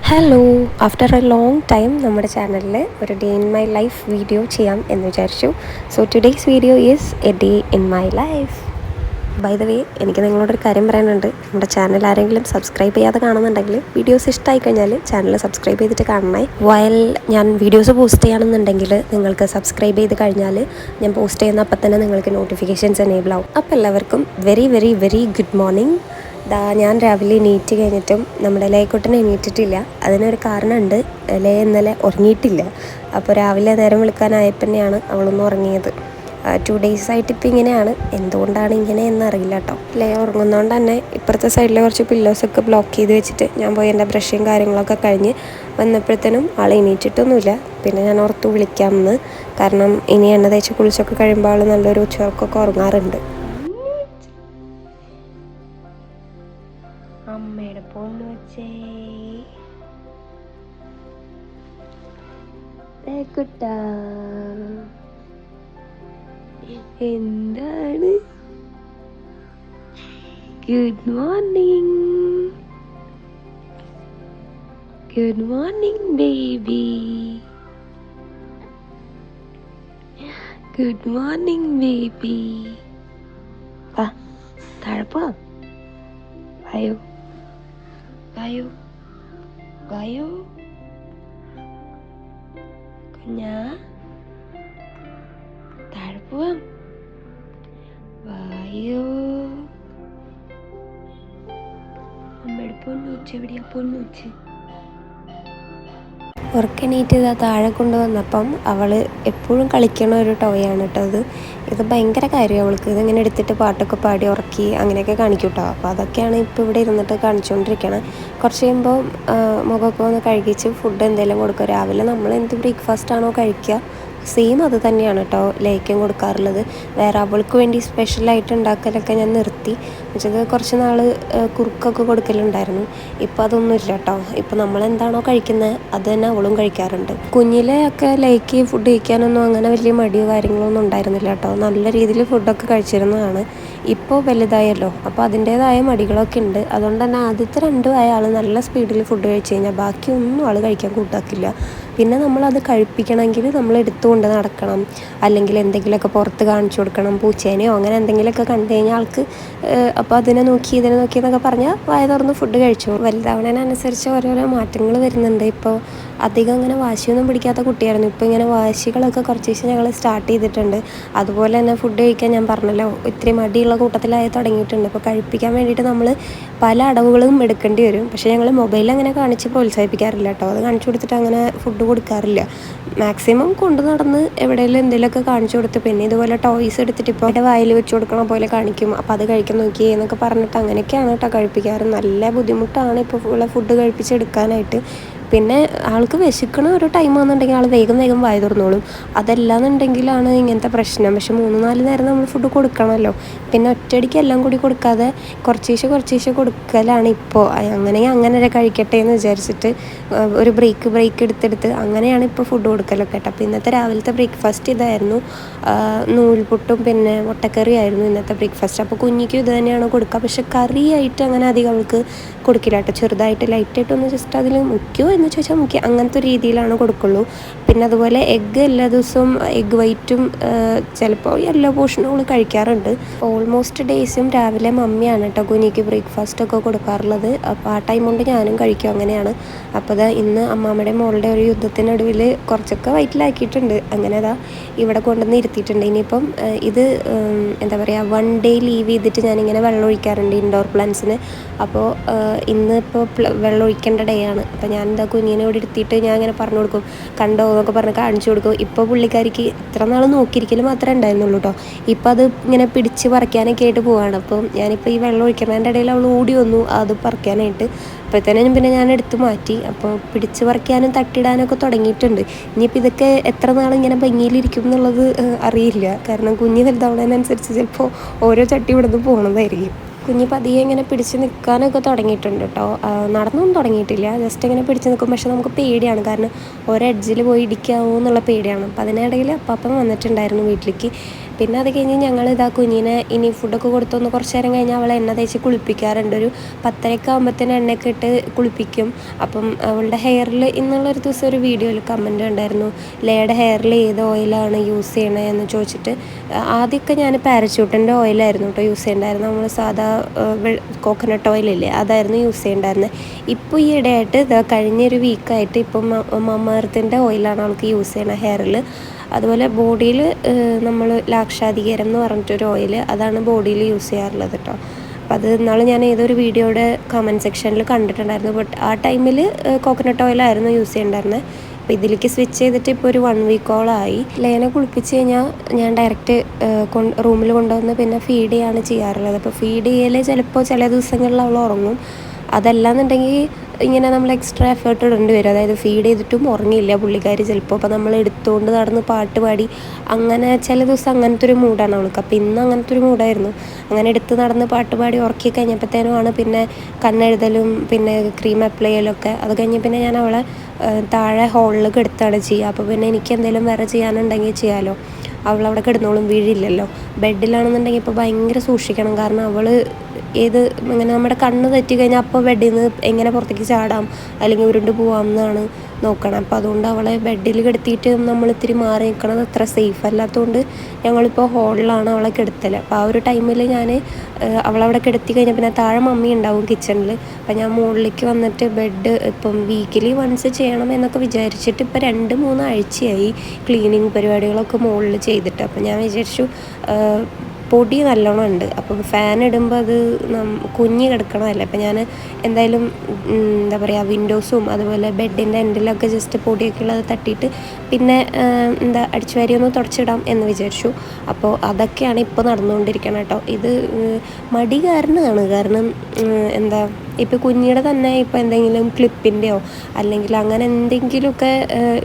Hello, after a long time നമ്മുടെ ചാനലിൽ ഒരു day in my life video ചെയ്യാം എന്ന് വിചാരിച്ചു. So today's video is a day in my life. By the way, എനിക്ക് നിങ്ങളോടൊരു കാര്യം പറയാനുണ്ട്. നമ്മുടെ ചാനൽ ആരെങ്കിലും സബ്സ്ക്രൈബ് ചെയ്യാതെ കാണുന്നുണ്ടെങ്കിൽ വീഡിയോസ് ഇഷ്ടമായി കഴിഞ്ഞാൽ ചാനൽ സബ്സ്ക്രൈബ് ചെയ്തിട്ട് കാണണേ. വയൽ ഞാൻ വീഡിയോസ് പോസ്റ്റ് ചെയ്യണമെന്നുണ്ടെങ്കിൽ നിങ്ങൾക്ക് സബ്സ്ക്രൈബ് ചെയ്ത് കഴിഞ്ഞാൽ ഞാൻ പോസ്റ്റ് ചെയ്യുന്ന അപ്പം തന്നെ നിങ്ങൾക്ക് നോട്ടിഫിക്കേഷൻസ് എനേബിൾ ആവും. അപ്പോൾ എല്ലാവർക്കും very very very good morning. ഞാൻ രാവിലെ എണീറ്റ് കഴിഞ്ഞിട്ടും നമ്മുടെ ലേക്കുട്ടനെ എണീറ്റിട്ടില്ല. അതിനൊരു കാരണമുണ്ട്. ലേ ഇന്നലെ ഉറങ്ങിയിട്ടില്ല. അപ്പോൾ രാവിലെ നേരം വിളിക്കാനായപ്പോൾ തന്നെയാണ് അവളൊന്ന് ഉറങ്ങിയത്. 2 days ആയിട്ട് ഇപ്പം ഇങ്ങനെയാണ്. എന്തുകൊണ്ടാണ് ഇങ്ങനെ എന്നറിയില്ല കേട്ടോ. ലേ ഉറങ്ങുന്നതുകൊണ്ട് തന്നെ ഇപ്പുറത്തെ സൈഡിൽ കുറച്ച് പില്ലോസൊക്കെ ബ്ലോക്ക് ചെയ്ത് വെച്ചിട്ട് ഞാൻ പോയി എൻ്റെ ബ്രഷും കാര്യങ്ങളൊക്കെ കഴിഞ്ഞ് വന്നപ്പോഴത്തേനും ആൾ എണീറ്റിട്ടൊന്നുമില്ല. പിന്നെ ഞാൻ ഓർത്തു വിളിക്കാമെന്ന്. കാരണം ഇനി എണ്ണ തേച്ച് കുളിച്ചൊക്കെ കഴിയുമ്പോൾ ആൾ നല്ലൊരു ഉച്ചക്കൊക്കെ ഉറങ്ങാറുണ്ട്. അമ്മയുടെ പൊണ്ണു വെച്ചേ കുട്ട എന്താണ്? Good morning, good morning baby, good morning baby. വാ താഴെ പോവാം. വായോ വായോ വായോ കുഞ്ഞാ, താഴെ പോവാം. വായോ. അമ്മയുടെ പൊന്നൂച്ച് എവിടെയാ? പൊന്നൂച്ച് ഉറക്കണീറ്റ് ഇതാ താഴെ കൊണ്ടുവന്നപ്പം അവൾ എപ്പോഴും കളിക്കണ ഒരു ടോയാണ് കേട്ടോ ഇത് ഭയങ്കര കാര്യം അവൾക്ക്. ഇതിങ്ങനെ എടുത്തിട്ട് പാട്ടൊക്കെ പാടി ഉറക്കി അങ്ങനെയൊക്കെ കാണിക്കും കേട്ടോ. അപ്പോൾ അതൊക്കെയാണ് ഇപ്പോൾ ഇവിടെ ഇരുന്നിട്ട് കാണിച്ചുകൊണ്ടിരിക്കണം. കുറച്ച് കഴിയുമ്പോൾ മുഖമൊക്കെ ഒന്ന് കഴുകിച്ച് ഫുഡ് എന്തെങ്കിലും കൊടുക്കുക. രാവിലെ നമ്മൾ എന്ത് ബ്രേക്ക്ഫാസ്റ്റ് ആണോ കഴിക്കുക സെയിം അത് തന്നെയാണ് കേട്ടോ ലേക്കും കൊടുക്കാറുള്ളത്. വേറെ അവൾക്ക് വേണ്ടി സ്പെഷ്യലായിട്ട് ഉണ്ടാക്കലൊക്കെ ഞാൻ നിർത്തി. വെച്ചത് കുറച്ച് നാൾ കുറുക്കൊക്കെ കൊടുക്കലുണ്ടായിരുന്നു. ഇപ്പോൾ അതൊന്നും ഇല്ല കേട്ടോ. ഇപ്പോൾ നമ്മളെന്താണോ കഴിക്കുന്നത് അത് തന്നെ അവളും കഴിക്കാറുണ്ട്. കുഞ്ഞിലെ ഒക്കെ ലേക്ക് ഫുഡ് കഴിക്കാനൊന്നും അങ്ങനെ വലിയ മടിയോ കാര്യങ്ങളോ ഒന്നും ഉണ്ടായിരുന്നില്ല കേട്ടോ. നല്ല രീതിയിൽ ഫുഡൊക്കെ കഴിച്ചിരുന്നതാണ്. ഇപ്പോൾ വലുതായല്ലോ, അപ്പോൾ അതിൻ്റേതായ മടികളൊക്കെ ഉണ്ട്. അതുകൊണ്ട് തന്നെ ആദ്യത്തെ 2 ആൾ നല്ല സ്പീഡിൽ ഫുഡ് കഴിച്ച് കഴിഞ്ഞാൽ ബാക്കിയൊന്നും ആൾ കഴിക്കാൻ കൂട്ടാക്കില്ല. പിന്നെ നമ്മളത് കഴിപ്പിക്കണമെങ്കിൽ നമ്മൾ എടുത്തുകൊണ്ട് നടക്കണം, അല്ലെങ്കിൽ എന്തെങ്കിലുമൊക്കെ പുറത്ത് കാണിച്ചു കൊടുക്കണം. പൂച്ചേനെയോ അങ്ങനെ എന്തെങ്കിലുമൊക്കെ കണ്ടു കഴിഞ്ഞാൽ ആൾക്ക് അപ്പോൾ ഇതിനെ നോക്കി എന്നൊക്കെ പറഞ്ഞാൽ വായ തുറന്ന് ഫുഡ് കഴിച്ചു. വലുതാവണതിനനുസരിച്ച് ഓരോരോ മാറ്റങ്ങൾ വരുന്നുണ്ട്. ഇപ്പോൾ അധികം അങ്ങനെ വാശിയൊന്നും പിടിക്കാത്ത കുട്ടിയായിരുന്നു. ഇപ്പോൾ ഇങ്ങനെ വാശികളൊക്കെ കുറച്ച് ദിവസം ഞങ്ങൾ സ്റ്റാർട്ട് ചെയ്തിട്ടുണ്ട്. അതുപോലെ തന്നെ ഫുഡ് കഴിക്കാൻ ഞാൻ പറഞ്ഞല്ലോ ഇത്തിരി മടിയുള്ള കൂട്ടത്തിലായി തുടങ്ങിയിട്ടുണ്ട്. ഇപ്പോൾ കഴിപ്പിക്കാൻ വേണ്ടിയിട്ട് നമ്മൾ പല അടവുകളും എടുക്കേണ്ടി വരും. പക്ഷേ ഞങ്ങൾ മൊബൈലിൽ അങ്ങനെ കാണിച്ച് പ്രോത്സാഹിപ്പിക്കാറില്ല കേട്ടോ. അത് കാണിച്ചു കൊടുത്തിട്ട് അങ്ങനെ ഫുഡ് കൊടുക്കാറില്ല. മാക്സിമം കൊണ്ടു നടന്ന് എവിടെയെങ്കിലും എന്തെങ്കിലുമൊക്കെ കാണിച്ചു കൊടുത്ത്, പിന്നെ ഇതുപോലെ ടോയ്സ് എടുത്തിട്ട് ഇപ്പോൾ എൻ്റെ വായിൽ വെച്ച് കൊടുക്കണ പോലെ കാണിക്കും. അപ്പോൾ അത് കഴിക്കാൻ നോക്കിയേ എന്നൊക്കെ പറഞ്ഞിട്ട് അങ്ങനെയൊക്കെയാണ് കേട്ടോ കഴിപ്പിക്കാറ്. നല്ല ബുദ്ധിമുട്ടാണ് ഇപ്പോൾ ഫുഡ് കഴിപ്പിച്ചെടുക്കാനായിട്ട്. പിന്നെ ആൾക്ക് വിശക്കണ ഒരു ടൈം ആണെന്നുണ്ടെങ്കിൽ ആൾ വേഗം വേഗം വായ തുറന്നോളും. അതല്ലാന്നുണ്ടെങ്കിലാണ് ഇങ്ങനത്തെ പ്രശ്നം. പക്ഷെ 3-4 നേരം നമ്മൾ ഫുഡ് കൊടുക്കണമല്ലോ. പിന്നെ ഒറ്റയടിക്ക് എല്ലാം കൂടി കൊടുക്കാതെ കുറച്ചേശ്ശെ കൊടുക്കലാണ് ഇപ്പോൾ. അങ്ങനെ കഴിക്കട്ടെ എന്ന് വിചാരിച്ചിട്ട് ഒരു ബ്രേക്ക് എടുത്തെടുത്ത് അങ്ങനെയാണ് ഇപ്പോൾ ഫുഡ് കൊടുക്കലൊക്കെ കേട്ടോ. അപ്പോൾ ഇന്നത്തെ രാവിലത്തെ ബ്രേക്ക്ഫാസ്റ്റ് ഇതായിരുന്നു. നൂൽപുട്ടും പിന്നെ മുട്ടക്കറി ആയിരുന്നു ഇന്നത്തെ ബ്രേക്ക്ഫാസ്റ്റ്. അപ്പോൾ കുഞ്ഞിക്കും ഇത് തന്നെയാണ് കൊടുക്കുക. പക്ഷെ കറിയായിട്ട് അങ്ങനെ അധികം അവൾക്ക് കൊടുക്കില്ല കേട്ടോ. ചെറുതായിട്ട് ലൈറ്റായിട്ടൊന്ന് ജസ്റ്റ് അതിൽ മുക്കിയോ എന്ന് ചോദിച്ചാൽ മുക്കി അങ്ങനത്തെ രീതിയിലാണ് കൊടുക്കുള്ളൂ. പിന്നെ അതുപോലെ എഗ്ഗ് എല്ലാ ദിവസവും എഗ്ഗ് വൈറ്റും ചിലപ്പോൾ യെല്ലോ പോർഷനും അവൾ കഴിക്കാറുണ്ട്. ഓൾമോസ്റ്റ് ഡേയ്സും രാവിലെ മമ്മിയാണ് കേട്ടോ കുഞ്ഞിക്ക് ബ്രേക്ക്ഫാസ്റ്റൊക്കെ കൊടുക്കാറുള്ളത്. അപ്പോൾ ആ ടൈം കൊണ്ട് ഞാനും കഴിക്കും. അങ്ങനെയാണ്. അപ്പോൾ ഇന്ന് അമ്മാമ്മയുടെ മോളുടെ ഒരു യുദ്ധത്തിനടുവിൽ കുറച്ചൊക്കെ വയറ്റിലാക്കിയിട്ടുണ്ട്. അങ്ങനെ ഇവിടെ കൊണ്ടുവന്ന് ഇരുത്തിയിട്ടുണ്ട്. ഇനിയിപ്പം ഇത് എന്താ പറയുക 1 day ലീവ് ചെയ്തിട്ട് ഞാനിങ്ങനെ വെള്ളം ഒഴിക്കാറുണ്ട് ഇൻഡോർ പ്ലാന്റ്സിന്. അപ്പോൾ ഇന്നിപ്പോൾ വെള്ളം ഒഴിക്കേണ്ട ഡേ ആണ്. അപ്പോൾ ഞാൻ കുഞ്ഞിനെ ഇവിടെ ഇരുത്തിയിട്ട് ഞാൻ ഇങ്ങനെ പറഞ്ഞു കൊടുക്കും, കണ്ടോ എന്നൊക്കെ പറഞ്ഞ് കാണിച്ചു കൊടുക്കും. ഇപ്പോൾ പുള്ളിക്കാരിക്ക് ഇത്ര നാൾ നോക്കിയിരിക്കൽ മാത്രമേ ഉണ്ടായിരുന്നുള്ളൂ കേട്ടോ. ഇപ്പോൾ അത് ഇങ്ങനെ പിടിച്ച് പറിക്കാനൊക്കെ ആയിട്ട് പോവാണ്. അപ്പം ഞാനിപ്പോൾ ഈ വെള്ളം ഒഴിക്കുന്നതിൻ്റെ ഇടയിൽ അവൾ ഓടി വന്നു അത് പറിക്കാനായിട്ട്. അപ്പോഴത്തേനും പിന്നെ ഞാൻ എടുത്ത് മാറ്റി. അപ്പോൾ പിടിച്ച് പറിക്കാനും തട്ടിടാനൊക്കെ തുടങ്ങിയിട്ടുണ്ട്. ഇനിയിപ്പോൾ ഇതൊക്കെ എത്ര നാളിങ്ങനെ ഭംഗിയിലിരിക്കും എന്നുള്ളത് അറിയില്ല. കാരണം കുഞ്ഞ് വലുതാവുന്നതിനനുസരിച്ച് ചിലപ്പോൾ ഓരോ ചട്ടി ഇവിടുന്ന് പോകണതായിരിക്കും. കുഞ്ഞ് പതിയെ ഇങ്ങനെ പിടിച്ച് നിൽക്കാനൊക്കെ തുടങ്ങിയിട്ടുണ്ട് കേട്ടോ. നടന്നൊന്നും തുടങ്ങിയിട്ടില്ല, ജസ്റ്റ് ഇങ്ങനെ പിടിച്ച് നിൽക്കും. പക്ഷെ നമുക്ക് പേടിയാണ്, കാരണം ഓരോ എഡ്ജിൽ പോയി ഇടിക്കാവോ എന്നുള്ള പേടിയാണ്. അപ്പോൾ അതിനിടയിൽ അപ്പാപ്പൻ വന്നിട്ടുണ്ടായിരുന്നു വീട്ടിലേക്ക്. പിന്നെ അത് കഴിഞ്ഞ് ഞങ്ങൾ ഇതാ കുഞ്ഞിനെ ഇനി ഫുഡൊക്കെ കൊടുത്തൊന്ന് കുറച്ച് നേരം കഴിഞ്ഞാൽ അവളെ എണ്ണ തേച്ച് കുളിപ്പിക്കാറുണ്ട്. ഒരു 10:30 ആകുമ്പോഴത്തേന് എണ്ണയൊക്കെ ഇട്ട് കുളിപ്പിക്കും. അപ്പം അവളുടെ ഹെയറിൽ ഇന്നുള്ളൊരു ദിവസം ഒരു വീഡിയോയിൽ കമൻറ്റ് ഉണ്ടായിരുന്നു, ലേയുടെ ഹെയറിൽ ഏത് ഓയിലാണ് യൂസ് ചെയ്യണത് എന്ന് ചോദിച്ചിട്ട്. ആദ്യമൊക്കെ ഞാൻ പാരച്യൂട്ടിൻ്റെ ഓയിലായിരുന്നു കേട്ടോ യൂസ് ചെയ്യേണ്ടായിരുന്നു. നമ്മൾ സാധാ കോക്കനട്ട് ഓയിലില്ലേ അതായിരുന്നു യൂസ് ചെയ്യേണ്ടായിരുന്നത്. ഇപ്പോൾ ഈ ഇടയായിട്ട് കഴിഞ്ഞൊരു വീക്കായിട്ട് ഇപ്പം മമ്മർത്തിൻ്റെ ഓയിലാണ് അവൾക്ക് യൂസ് ചെയ്യണത് ഹെയറിൽ. അതുപോലെ ബോഡിയിൽ നമ്മൾ ലാക്ഷാധികരം എന്ന് പറഞ്ഞിട്ടൊരു ഓയിൽ, അതാണ് ബോഡിയിൽ യൂസ് ചെയ്യാറുള്ളത് കേട്ടോ. അപ്പം അത് ഇന്നാൾ ഞാൻ ഏതൊരു വീഡിയോയുടെ കമൻറ്റ് സെക്ഷനിൽ കണ്ടിട്ടുണ്ടായിരുന്നു. ബട്ട് ആ ടൈമിൽ കോക്കനട്ട് ഓയിലായിരുന്നു യൂസ് ചെയ്യേണ്ടായിരുന്നത്. അപ്പോൾ ഇതിലേക്ക് സ്വിച്ച് ചെയ്തിട്ട് ഇപ്പോൾ ഒരു 1 വീക്കോളമായി. ലേനെ കുളിപ്പിച്ച് കഴിഞ്ഞാൽ ഞാൻ ഡയറക്റ്റ് റൂമിൽ കൊണ്ടുവന്ന് പിന്നെ ഫീഡ് ചെയ്യാണ് ചെയ്യാറുള്ളത്. അപ്പോൾ ഫീഡ് ചെയ്യൽ ചിലപ്പോൾ ചില ദിവസങ്ങളിൽ അവൾ ഉറങ്ങും. അതല്ലാന്നുണ്ടെങ്കിൽ ഇങ്ങനെ നമ്മൾ എക്സ്ട്രാ എഫേർട്ട് ഇടേണ്ടി വരും. അതായത് ഫീഡ് ചെയ്തിട്ടും ഉറങ്ങിയില്ല പുള്ളിക്കാരി ചിലപ്പോൾ. അപ്പോൾ നമ്മൾ എടുത്തുകൊണ്ട് നടന്ന് പാട്ട് പാടി അങ്ങനെ ചില ദിവസം അങ്ങനത്തെ ഒരു മൂഡാണ് അവൾക്ക്. അപ്പോൾ ഇന്ന് അങ്ങനത്തെ ഒരു മൂഡായിരുന്നു. അങ്ങനെ എടുത്ത് നടന്ന് പാട്ട് പാടി ഉറക്കി കഴിഞ്ഞപ്പോഴത്തേനുമാണ് പിന്നെ കണ്ണെഴുതലും പിന്നെ ക്രീം അപ്ലൈ ചെയ്യലൊക്കെ. അത് കഴിഞ്ഞ് പിന്നെ ഞാൻ അവളെ താഴെ ഹോളിൽ കിടത്താണ് ചെയ്യുക. അപ്പോൾ പിന്നെ എനിക്ക് എന്തെങ്കിലും വേറെ ചെയ്യാനുണ്ടെങ്കിൽ ചെയ്യാമല്ലോ. അവളവിടെ കിടന്നോളും, വീഴില്ലല്ലോ. ബെഡിലാണെന്നുണ്ടെങ്കിൽ ഇപ്പോൾ ഭയങ്കര സൂക്ഷിക്കണം. കാരണം അവൾ ഏത് ഇങ്ങനെ നമ്മുടെ കണ്ണ് തെറ്റി കഴിഞ്ഞാൽ അപ്പോൾ ബെഡിൽ നിന്ന് എങ്ങനെ പുറത്തേക്ക് ചാടാം അല്ലെങ്കിൽ ഉരുണ്ട് പോവാം എന്നാണ് നോക്കണം. അപ്പോൾ അതുകൊണ്ട് അവളെ ബെഡിൽ കിടത്തിയിട്ട് നമ്മൾ ഇത്തിരി മാറി നിൽക്കണത് അത്ര സേഫ് അല്ലാത്തതുകൊണ്ട് ഞങ്ങളിപ്പോൾ ഹോളിലാണ് അവളെ കിടത്തൽ. അപ്പോൾ ആ ഒരു ടൈമിൽ ഞാൻ അവളവിടെ കിടത്തി കഴിഞ്ഞാൽ പിന്നെ താഴെ മമ്മി ഉണ്ടാവും കിച്ചണിൽ. അപ്പോൾ ഞാൻ മുകളിലേക്ക് വന്നിട്ട് ബെഡ് ഇപ്പം വീക്കിലി വൺസ് ചെയ്യണം എന്നൊക്കെ വിചാരിച്ചിട്ട് ഇപ്പോൾ 2-3 ആഴ്ചയായി ക്ലീനിങ് പരിപാടികളൊക്കെ മുകളിൽ ചെയ്തിട്ട്. അപ്പോൾ ഞാൻ വിചാരിച്ചു പൊടി നല്ലോണം ഉണ്ട്, അപ്പോൾ ഫാൻ ഇടുമ്പോൾ അത് കുഞ്ഞ് കിടക്കണമല്ലേ. അപ്പോൾ ഞാൻ എന്തായാലും എന്താ പറയുക വിൻഡോസും അതുപോലെ ബെഡിൻ്റെ എൻഡിലൊക്കെ ജസ്റ്റ് പൊടിയൊക്കെ ഉള്ളത് തട്ടിയിട്ട് പിന്നെ അടിച്ചു വാരി ഒന്ന് തുടച്ചിടാം എന്ന് വിചാരിച്ചു. അപ്പോൾ അതൊക്കെയാണ് ഇപ്പോൾ നടന്നുകൊണ്ടിരിക്കണം കേട്ടോ. ഇത് മടി കാരണമാണ്. കാരണം ഇപ്പോൾ കുഞ്ഞിയുടെ തന്നെ ഇപ്പോൾ എന്തെങ്കിലും ക്ലിപ്പിൻ്റെയോ അല്ലെങ്കിൽ അങ്ങനെ എന്തെങ്കിലുമൊക്കെ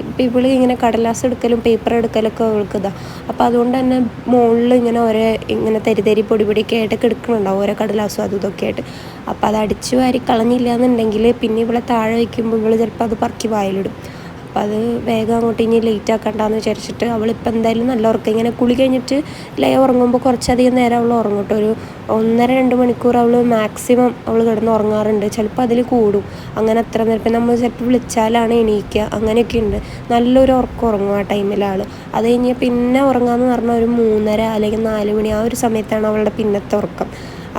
ഇപ്പോൾ ഇവൾ ഇങ്ങനെ കടലാസ് എടുക്കലും പേപ്പർ എടുക്കലൊക്കെ അവൾക്ക് ഇതാ. അപ്പോൾ അതുകൊണ്ട് തന്നെ മുകളിൽ ഇങ്ങനെ തരി പൊടിയൊക്കെ ആയിട്ടൊക്കെ എടുക്കണുണ്ടാവും ഓരോ കടലാസും അതും ഇതൊക്കെ ആയിട്ട്. അപ്പോൾ അത് അടിച്ചു വാരി കളഞ്ഞില്ല എന്നുണ്ടെങ്കിൽ പിന്നെ ഇവളെ താഴെ വയ്ക്കുമ്പോൾ ഇവൾ ചിലപ്പോൾ അത് പറക്കി വായിലിടും. അപ്പോൾ അത് വേഗം അങ്ങോട്ട് ഇനി ലേറ്റ് ആക്കണ്ടെന്ന് വിചാരിച്ചിട്ട് അവളിപ്പോൾ എന്തായാലും നല്ല ഉറക്കം. ഇങ്ങനെ കുളി കഴിഞ്ഞിട്ട് ഉറങ്ങുമ്പോൾ കുറച്ചധികം നേരം അവൾ ഉറങ്ങും കേട്ടോ. ഒരു 1.5-2 മണിക്കൂർ അവൾ മാക്സിമം അവൾ കിടന്ന് ഉറങ്ങാറുണ്ട്. ചിലപ്പോൾ അതിൽ കൂടും. അങ്ങനെ അത്ര നേരം ഇപ്പം നമ്മൾ ചിലപ്പോൾ വിളിച്ചാലാണ് എണീക്കുക, അങ്ങനെയൊക്കെ ഉണ്ട്. നല്ലൊരു ഉറക്കം ഉറങ്ങും ആ ടൈമിലാൾ. അത് കഴിഞ്ഞ് പിന്നെ ഉറങ്ങാമെന്ന് പറഞ്ഞാൽ ഒരു 3:30 അല്ലെങ്കിൽ 4 മണി ആ ഒരു സമയത്താണ് അവളുടെ പിന്നത്തെ ഉറക്കം.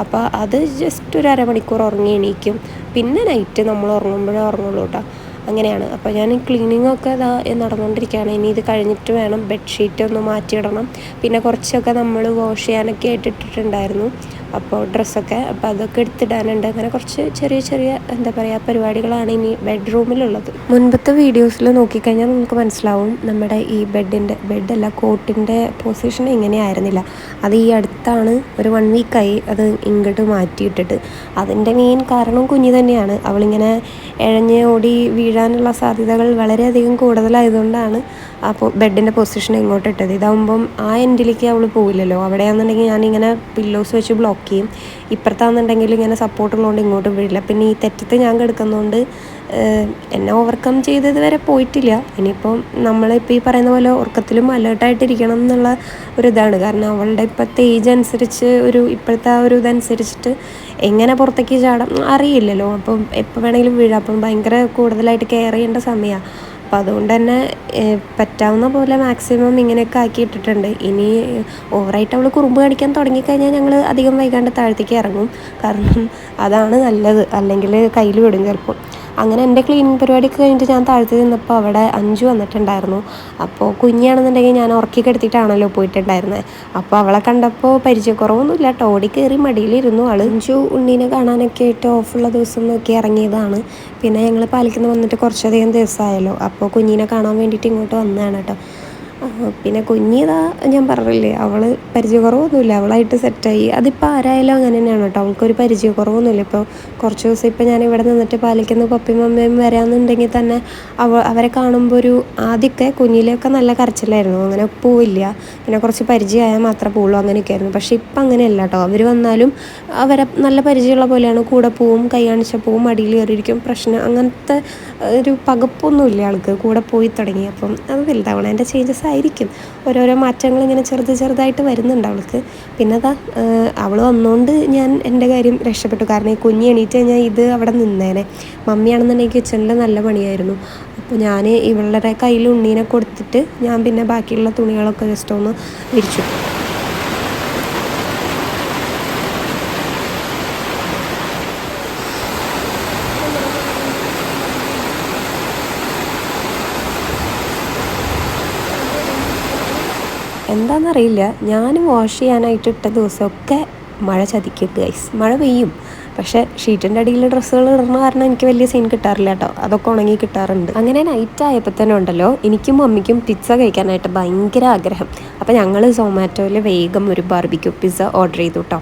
അപ്പോൾ അത് ജസ്റ്റ് ഒരു അരമണിക്കൂർ ഉറങ്ങി എണീക്കും. പിന്നെ നൈറ്റ് നമ്മൾ ഉറങ്ങുമ്പോഴേ ഉറങ്ങുള്ളൂ കേട്ടോ. അങ്ങനെയാണ്. അപ്പോൾ ഞാൻ ക്ലീനിങ്ങൊക്കെ നടന്നുകൊണ്ടിരിക്കുകയാണ്. ഇനി ഇത് കഴിഞ്ഞിട്ട് വേണം ബെഡ്ഷീറ്റ് ഒന്ന് മാറ്റിയിടണം. പിന്നെ കുറച്ചൊക്കെ നമ്മൾ വാഷ് ചെയ്യാനൊക്കെ ആയിട്ടിട്ടുണ്ടായിരുന്നു അപ്പോൾ ഡ്രസ്സൊക്കെ. അപ്പോൾ അതൊക്കെ എടുത്തിടാനുണ്ട്. അങ്ങനെ കുറച്ച് ചെറിയ എന്താ പറയുക പരിപാടികളാണ് ഇനി ബെഡ്റൂമിലുള്ളത്. മുൻപത്തെ വീഡിയോസിൽ നോക്കിക്കഴിഞ്ഞാൽ നമുക്ക് മനസ്സിലാവും നമ്മുടെ ഈ ബെഡല്ല കോട്ടിൻ്റെ പൊസിഷൻ ഇങ്ങനെയായിരുന്നില്ല. അത് ഈ അടുത്താണ് ഒരു 1 വീക്കായി അത് ഇങ്ങോട്ട് മാറ്റിയിട്ടിട്ട്. അതിൻ്റെ മെയിൻ കാരണം കുഞ്ഞ് തന്നെയാണ്. അവളിങ്ങനെ ഇഴഞ്ഞ് ഓടി വീഴാനുള്ള സാധ്യതകൾ വളരെയധികം കൂടുതലായതുകൊണ്ടാണ് അപ്പോൾ ബെഡിൻ്റെ പൊസിഷൻ ഇങ്ങോട്ട് ഇട്ടത്. ഇതാകുമ്പം ആ എൻഡിലേക്ക് അവൾ പോവില്ലല്ലോ. അവിടെയാണെന്നുണ്ടെങ്കിൽ ഞാനിങ്ങനെ പില്ലോസ് വെച്ച് ബ്ലോക്ക് ചെയ്യും. ഇപ്പുറത്താണെന്നുണ്ടെങ്കിൽ ഇങ്ങനെ സപ്പോർട്ടുള്ളതുകൊണ്ട് ഇങ്ങോട്ട് വീഴില്ല. പിന്നെ ഈ തെറ്റത്ത് ഞാൻ കിടക്കുന്നതുകൊണ്ട് എന്നെ ഓവർകം ചെയ്തത് വരെ പോയിട്ടില്ല. ഇനിയിപ്പം നമ്മളിപ്പോൾ ഈ പറയുന്ന പോലെ ഉറക്കത്തിലും അലേർട്ടായിട്ടിരിക്കണം എന്നുള്ള ഒരിതാണ്. കാരണം അവളുടെ ഇപ്പോഴത്തെ ഏജ് അനുസരിച്ച് ഇപ്പോഴത്തെ ആ ഒരു ഇതനുസരിച്ചിട്ട് എങ്ങനെ പുറത്തേക്ക് ചാടാം അറിയില്ലല്ലോ. അപ്പം എപ്പോൾ വേണമെങ്കിലും വീഴാം. അപ്പം ഭയങ്കര കൂടുതലായിട്ട് കെയർ ചെയ്യേണ്ട സമയമാണ്. അപ്പോൾ അതുകൊണ്ട് തന്നെ പറ്റാവുന്ന പോലെ മാക്സിമം ഇങ്ങനെയൊക്കെ ആക്കിയിട്ടിട്ടുണ്ട്. ഇനി ഓവറായിട്ട് അവൾ കുറുമ്പ് കാണിക്കാൻ തുടങ്ങിക്കഴിഞ്ഞാൽ ഞങ്ങൾ അധികം വൈകാണ്ട് താഴത്തേക്ക് ഇറങ്ങും. കാരണം അതാണ് നല്ലത്, അല്ലെങ്കിൽ കയ്യിൽ വിടും ചിലപ്പോൾ. അങ്ങനെ എൻ്റെ ക്ലീനിങ് പരിപാടിയൊക്കെ കഴിഞ്ഞിട്ട് ഞാൻ താഴത്ത് നിന്നപ്പോൾ അവിടെ അഞ്ചു വന്നിട്ടുണ്ടായിരുന്നു. അപ്പോൾ കുഞ്ഞാണെന്നുണ്ടെങ്കിൽ ഞാൻ ഉറക്കി കിടത്തിയിട്ടാണല്ലോ പോയിട്ടുണ്ടായിരുന്നത്. അപ്പോൾ അവളെ കണ്ടപ്പോൾ പരിചയക്കുറവൊന്നുമില്ല കേട്ടോ. ഓടി കയറി മടിയിലിരുന്നു ആൾ. അഞ്ചു ഉണ്ണീനെ കാണാനൊക്കെ ആയിട്ട് ഓഫുള്ള ദിവസം നോക്കി ഇറങ്ങിയതാണ്. പിന്നെ ഞങ്ങൾ പാലിക്കുന്ന വന്നിട്ട് കുറച്ചധികം ദിവസമായല്ലോ. അപ്പോൾ കുഞ്ഞിനെ കാണാൻ വേണ്ടിയിട്ട് ഇങ്ങോട്ട് വന്നതാണ് കേട്ടോ. പിന്നെ കുഞ്ഞിതാ ഞാൻ പറഞ്ഞില്ലേ, അവൾ പരിചയക്കുറവൊന്നുമില്ല, അവളായിട്ട് സെറ്റായി. അതിപ്പോൾ ആരായാലും അങ്ങനെ തന്നെയാണ് കേട്ടോ. അവൾക്കൊരു പരിചയക്കുറവൊന്നുമില്ല. ഇപ്പോൾ കുറച്ച് ദിവസം ഇപ്പോൾ ഞാൻ ഇവിടെ നിന്നിട്ട് പാലിക്കുന്ന പപ്പയും മമ്മയും വരാമെന്നുണ്ടെങ്കിൽ തന്നെ അവരെ കാണുമ്പോൾ ആദ്യമൊക്കെ കുഞ്ഞിലെയൊക്കെ നല്ല കരച്ചിലായിരുന്നു. അങ്ങനെ പോവില്ല. പിന്നെ കുറച്ച് പരിചയമായാൽ മാത്രമേ പോവുള്ളൂ, അങ്ങനെയൊക്കെ ആയിരുന്നു. പക്ഷേ ഇപ്പം അങ്ങനെയല്ല കേട്ടോ. അവർ വന്നാലും അവരെ നല്ല പരിചയമുള്ള പോലെയാണ്. കൂടെ പോവും, കൈ കാണിച്ച പോവും, മടിയിൽ കയറിയിരിക്കും. പ്രശ്നം അങ്ങനത്തെ ഒരു പകപ്പൊന്നുമില്ല ആൾക്ക്. കൂടെ പോയി തുടങ്ങി. അപ്പം അത് വലുതാവണം. എൻ്റെ ചേഞ്ചസ് കൊണ്ടായിരിക്കും ഓരോരോ മാറ്റങ്ങൾ ഇങ്ങനെ ചെറുതായിട്ട് വരുന്നുണ്ട് അവൾക്ക്. പിന്നെ അതാ അവൾ വന്നുകൊണ്ട് ഞാൻ എൻ്റെ കാര്യം രക്ഷപ്പെട്ടു. കാരണം ഈ കുഞ്ഞ് എണീറ്റ് കഴിഞ്ഞാൽ ഇത് അവിടെ നിന്നേനെ. മമ്മിയാണെന്നുണ്ടെങ്കിൽ കിച്ചണിൽ നല്ല പണിയായിരുന്നു. അപ്പോൾ ഞാൻ ഇവളുടെ കയ്യിൽ ഉണ്ണീനെ കൊടുത്തിട്ട് ഞാൻ പിന്നെ ബാക്കിയുള്ള തുണികളൊക്കെ ജസ്റ്റ് ഒന്ന് വിരിച്ചു. എന്താണെന്നറിയില്ല, ഞാൻ വാഷ് ചെയ്യാനായിട്ട് ഇട്ട ദിവസമൊക്കെ മഴ ചതിക്കും ഗൈസ്. മഴ പെയ്യും, പക്ഷേ ഷീറ്റിൻ്റെ അടിയിൽ ഡ്രസ്സുകൾ ഇടുന്ന കാരണം എനിക്ക് വലിയ സീൻ കിട്ടാറില്ല കേട്ടോ. അതൊക്കെ ഉണങ്ങി കിട്ടാറുണ്ട്. അങ്ങനെ നൈറ്റ് ആയപ്പോൾ തന്നെ ഉണ്ടല്ലോ, എനിക്കും മമ്മിക്കും പിസ്സ കഴിക്കാനായിട്ട് ഭയങ്കര ആഗ്രഹം. അപ്പോൾ ഞങ്ങൾ സൊമാറ്റോയിൽ വേഗം ഒരു ബാർബിക്യൂ പിസ്സ ഓർഡർ ചെയ്തു കേട്ടോ.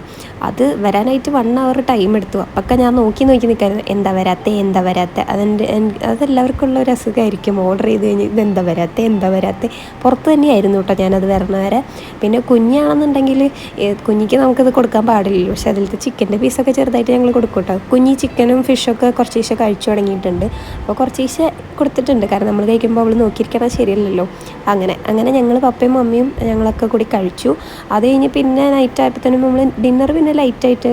അത് വരാനായിട്ട് 1 hour ടൈം എടുത്തു. അപ്പൊക്കെ ഞാൻ നോക്കി നിൽക്കായിരുന്നു, എന്താ വരാത്ത. അതെല്ലാവർക്കും ഉള്ള ഒരു അസുഖമായിരിക്കും. ഓർഡർ ചെയ്ത് കഴിഞ്ഞ് ഇതെന്താ വരാത്ത പുറത്ത് തന്നെയായിരുന്നു കേട്ടോ ഞാനത് വരണവരെ. പിന്നെ കുഞ്ഞാണെന്നുണ്ടെങ്കിൽ കുഞ്ഞിക്ക് നമുക്കത് കൊടുക്കാൻ പാടില്ലല്ലോ. പക്ഷെ അതിലത്തെ ചിക്കൻ്റെ പീസൊക്കെ ചെറുതായിട്ട് ഞങ്ങൾ കൊടുക്കും കേട്ടോ. കുഞ്ഞി ചിക്കനും ഫിഷൊക്കെ കുറച്ച് കഴിച്ചു തുടങ്ങിയിട്ടുണ്ട്. അപ്പോൾ കുറച്ച് കൊടുത്തിട്ടുണ്ട്. കാരണം നമ്മൾ കഴിക്കുമ്പോൾ അവൾ നോക്കിയിരിക്കണം ശരിയല്ലല്ലോ. അങ്ങനെ ഞങ്ങൾ പപ്പയും മമ്മിയും ഞങ്ങളൊക്കെ കൂടി കഴിച്ചു. അത് കഴിഞ്ഞ് പിന്നെ നൈറ്റ് ആയപ്പോഴത്തേനും നമ്മൾ ഡിന്നർ പിന്നെ ലൈറ്റായിട്ട്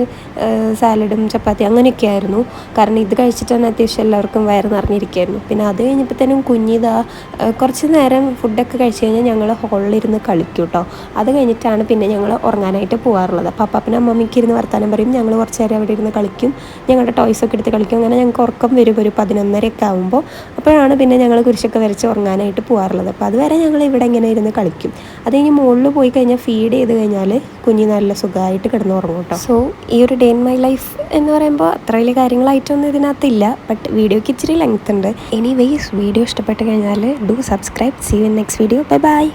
സാലഡും ചപ്പാത്തി അങ്ങനെയൊക്കെ ആയിരുന്നു. കാരണം ഇത് കഴിച്ചിട്ട് തന്നെ അത്യാവശ്യം എല്ലാവർക്കും വയറ് നിറഞ്ഞിരിക്കുകയായിരുന്നു. പിന്നെ അത് കഴിഞ്ഞപ്പോഴത്തേനും കുഞ്ഞിതാ കുറച്ച് നേരം ഫുഡൊക്കെ കഴിച്ച് കഴിഞ്ഞാൽ ഞങ്ങൾ ഹോളിലിരുന്ന് കളിക്കും കേട്ടോ. അത് കഴിഞ്ഞിട്ടാണ് പിന്നെ ഞങ്ങൾ ഉറങ്ങാനായിട്ട് പോകാറുള്ളത്. അപ്പോൾ അപ്പാപ്പനും അമ്മമ്മയ്ക്ക് ഇരുന്ന് വർത്താനം പറയും, ഞങ്ങൾ കുറച്ച് നേരം അവിടെ ഇരുന്ന് കളിക്കും, ഞങ്ങളുടെ ടോയ്സൊക്കെ എടുത്ത് കളിക്കും. അങ്ങനെ ഞങ്ങൾക്ക് ഉറക്കം വരും ഒരു 11:30 ആകുമ്പോൾ. അപ്പോഴാണ് പിന്നെ ഞങ്ങൾ കുരിശൊക്കെ വരച്ച് ഉറങ്ങാനായിട്ട് പോകാറുള്ളത്. അപ്പോൾ അതുവരെ ഞങ്ങൾ ഇവിടെ ഇങ്ങനെ ഇരുന്ന് കളിക്കും. അത് കഴിഞ്ഞ് മുകളിൽ പോയി കഴിഞ്ഞാൽ ഫീഡ് ചെയ്ത് കഴിഞ്ഞാൽ കുഞ്ഞ് നല്ല സുഖമായിട്ട് കിടന്ന് ഉറങ്ങും കേട്ടോ. സോ ഈ ഒരു ഡേ ഇൻ മൈ ലൈഫ് എന്ന് പറയുമ്പോൾ അത്ര വലിയ കാര്യങ്ങളായിട്ടൊന്നും ഇതിനകത്തില്ല. ബട്ട് വീഡിയോയ്ക്ക് ഇച്ചിരി ലെങ്ത് ഉണ്ട്. എനിവേയ്സ് വീഡിയോ ഇഷ്ടപ്പെട്ട് കഴിഞ്ഞാൽ do subscribe. See you in next video. By.